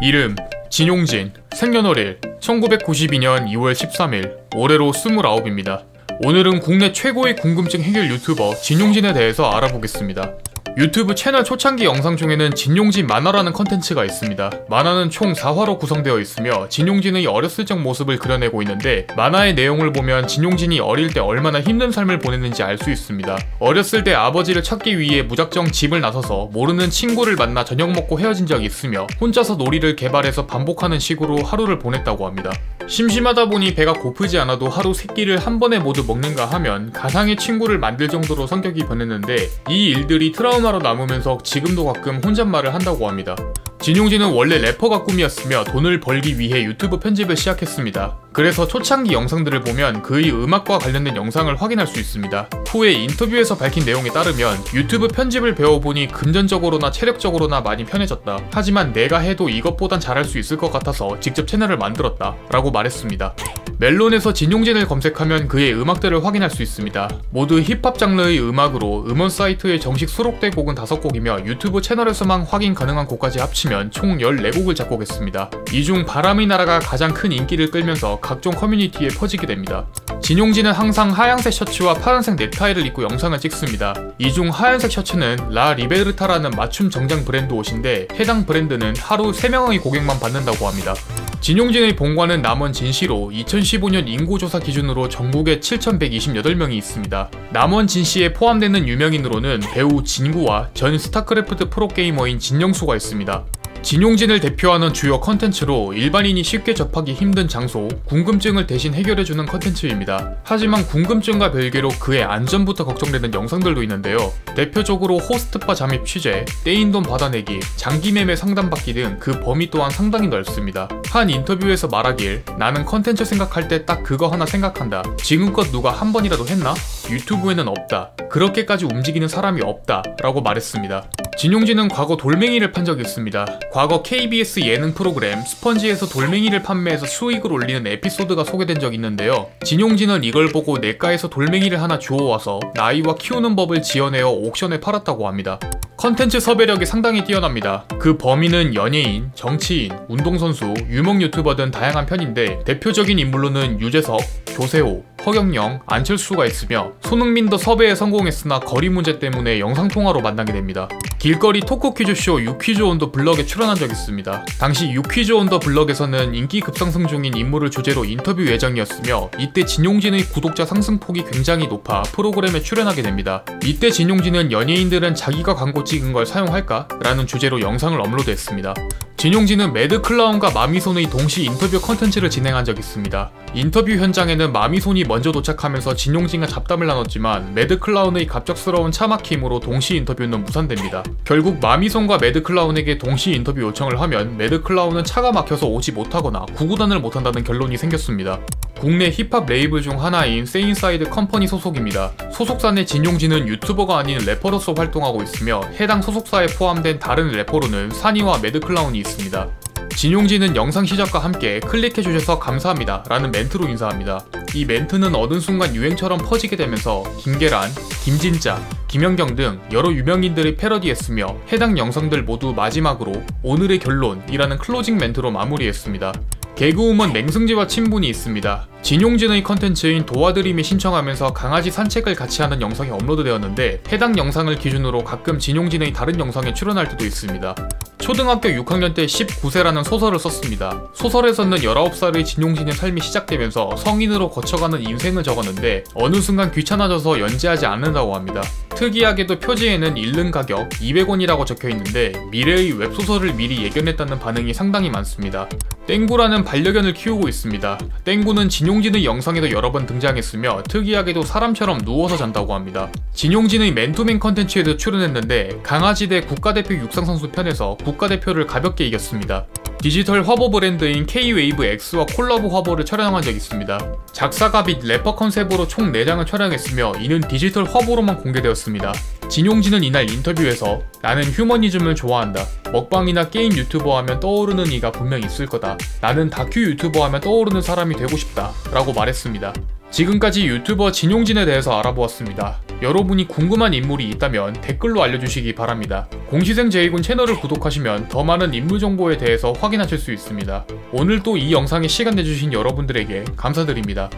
이름 진용진, 생년월일 1992년 2월 13일, 올해로 29입니다. 오늘은 국내 최고의 궁금증 해결 유튜버 진용진에 대해서 알아보겠습니다. 유튜브 채널 초창기 영상 중에는 진용진 만화라는 컨텐츠가 있습니다. 만화는 총 4화로 구성되어 있으며 진용진의 어렸을 적 모습을 그려내고 있는데, 만화의 내용을 보면 진용진이 어릴 때 얼마나 힘든 삶을 보냈는지 알 수 있습니다. 어렸을 때 아버지를 찾기 위해 무작정 집을 나서서 모르는 친구를 만나 저녁 먹고 헤어진 적이 있으며, 혼자서 놀이를 개발해서 반복하는 식으로 하루를 보냈다고 합니다. 심심하다 보니 배가 고프지 않아도 하루 3끼를 한 번에 모두 먹는가 하면 가상의 친구를 만들 정도로 성격이 변했는데, 이 일들이 트라우마로 남으면서 지금도 가끔 혼잣말을 한다고 합니다. 진용진은 원래 래퍼가 꿈이었으며 돈을 벌기 위해 유튜브 편집을 시작했습니다. 그래서 초창기 영상들을 보면 그의 음악과 관련된 영상을 확인할 수 있습니다. 후에 인터뷰에서 밝힌 내용에 따르면 유튜브 편집을 배워보니 금전적으로나 체력적으로나 많이 편해졌다. 하지만 내가 해도 이것보단 잘할 수 있을 것 같아서 직접 채널을 만들었다 라고 말했습니다. 멜론에서 진용진을 검색하면 그의 음악들을 확인할 수 있습니다. 모두 힙합 장르의 음악으로 음원 사이트에 정식 수록된 곡은 5곡이며 유튜브 채널에서만 확인 가능한 곡까지 합치면 총 14곡을 작곡했습니다. 이 중 바람의 나라가 가장 큰 인기를 끌면서 각종 커뮤니티에 퍼지게 됩니다. 진용진은 항상 하얀색 셔츠와 파란색 넥타이를 입고 영상을 찍습니다. 이 중 하얀색 셔츠는 라 리베르타라는 맞춤 정장 브랜드 옷인데, 해당 브랜드는 하루 3명의 고객만 받는다고 합니다. 진용진의 본관은 남원 진시로 2015년 인구조사 기준으로 전국에 7,128명이 있습니다. 남원 진시에 포함되는 유명인으로는 배우 진구와 전 스타크래프트 프로게이머인 진영수가 있습니다. 진용진을 대표하는 주요 컨텐츠로 일반인이 쉽게 접하기 힘든 장소, 궁금증을 대신 해결해주는 컨텐츠입니다. 하지만 궁금증과 별개로 그의 안전부터 걱정되는 영상들도 있는데요. 대표적으로 호스트바 잠입 취재, 떼인 돈 받아내기, 장기매매 상담받기 등 그 범위 또한 상당히 넓습니다. 한 인터뷰에서 말하길, 나는 컨텐츠 생각할 때 딱 그거 하나 생각한다. 지금껏 누가 한 번이라도 했나? 유튜브에는 없다. 그렇게까지 움직이는 사람이 없다 라고 말했습니다. 진용진은 과거 돌멩이를 판 적이 있습니다. 과거 KBS 예능 프로그램 스펀지에서 돌멩이를 판매해서 수익을 올리는 에피소드가 소개된 적이 있는데요. 진용진은 이걸 보고 내과에서 돌멩이를 하나 주워와서 나이와 키우는 법을 지어내어 옥션에 팔았다고 합니다. 컨텐츠 섭외력이 상당히 뛰어납니다. 그 범위는 연예인, 정치인, 운동선수, 유명 유튜버 등 다양한 편인데, 대표적인 인물로는 유재석, 조세호, 허경영, 안철수가 있으며, 손흥민도 섭외에 성공했으나 거리 문제 때문에 영상통화로 만나게 됩니다. 길거리 토크 퀴즈쇼 유퀴즈 온 더 블럭에 출연한 적이 있습니다. 당시 유퀴즈 온 더 블럭에서는 인기 급상승 중인 인물을 주제로 인터뷰 예정이었으며, 이때 진용진의 구독자 상승폭이 굉장히 높아 프로그램에 출연하게 됩니다. 이때 진용진은 연예인들은 자기가 광고 찍은 걸 사용할까? 라는 주제로 영상을 업로드했습니다. 진용진은 매드클라운과 마미손의 동시 인터뷰 컨텐츠를 진행한 적이 있습니다. 인터뷰 현장에는 마미손이 먼저 도착하면서 진용진과 잡담을 나눴지만, 매드클라운의 갑작스러운 차 막힘으로 동시 인터뷰는 무산됩니다. 결국 마미손과 매드클라운에게 동시 인터뷰 요청을 하면 매드클라운은 차가 막혀서 오지 못하거나 구구단을 못한다는 결론이 생겼습니다. 국내 힙합 레이블 중 하나인 세인사이드 컴퍼니 소속입니다. 소속사 내 진용진은 유튜버가 아닌 래퍼로서 활동하고 있으며, 해당 소속사에 포함된 다른 래퍼로는 산이와 매드클라운이 있습니다. 진용진은 영상 시작과 함께 클릭해주셔서 감사합니다 라는 멘트로 인사합니다. 이 멘트는 어느 순간 유행처럼 퍼지게 되면서 김계란, 김진짜, 김연경 등 여러 유명인들이 패러디했으며, 해당 영상들 모두 마지막으로 오늘의 결론이라는 클로징 멘트로 마무리했습니다. 개그우먼 맹승지와 친분이 있습니다. 진용진의 컨텐츠인 도와드림이 신청하면서 강아지 산책을 같이 하는 영상이 업로드되었는데, 해당 영상을 기준으로 가끔 진용진의 다른 영상에 출연할 때도 있습니다. 초등학교 6학년 때 19세라는 소설을 썼습니다. 소설에서는 19살의 진용진의 삶이 시작되면서 성인으로 거쳐가는 인생을 적었는데, 어느 순간 귀찮아져서 연재하지 않는다고 합니다. 특이하게도 표지에는 읽는 가격 200원이라고 적혀있는데, 미래의 웹소설을 미리 예견했다는 반응이 상당히 많습니다. 땡구라는 반려견을 키우고 있습니다. 땡구는 진용진의 영상에도 여러 번 등장했으며, 특이하게도 사람처럼 누워서 잔다고 합니다. 진용진의 맨투맨 컨텐츠에도 출연했는데, 강아지 대 국가대표 육상선수 편에서 국가대표를 가볍게 이겼습니다. 디지털 화보 브랜드인 K-웨이브 X와 콜라보 화보를 촬영한 적이 있습니다. 작사가 및 래퍼 컨셉으로 총 4장을 촬영했으며, 이는 디지털 화보로만 공개되었습니다. 진용진은 이날 인터뷰에서, 나는 휴머니즘을 좋아한다. 먹방이나 게임 유튜버 하면 떠오르는 이가 분명 있을 거다. 나는 다큐 유튜버 하면 떠오르는 사람이 되고 싶다 라고 말했습니다. 지금까지 유튜버 진용진에 대해서 알아보았습니다. 여러분이 궁금한 인물이 있다면 댓글로 알려주시기 바랍니다. 공시생 제이군 채널을 구독하시면 더 많은 인물 정보에 대해서 확인하실 수 있습니다. 오늘 또 이 영상에 시간 내주신 여러분들에게 감사드립니다.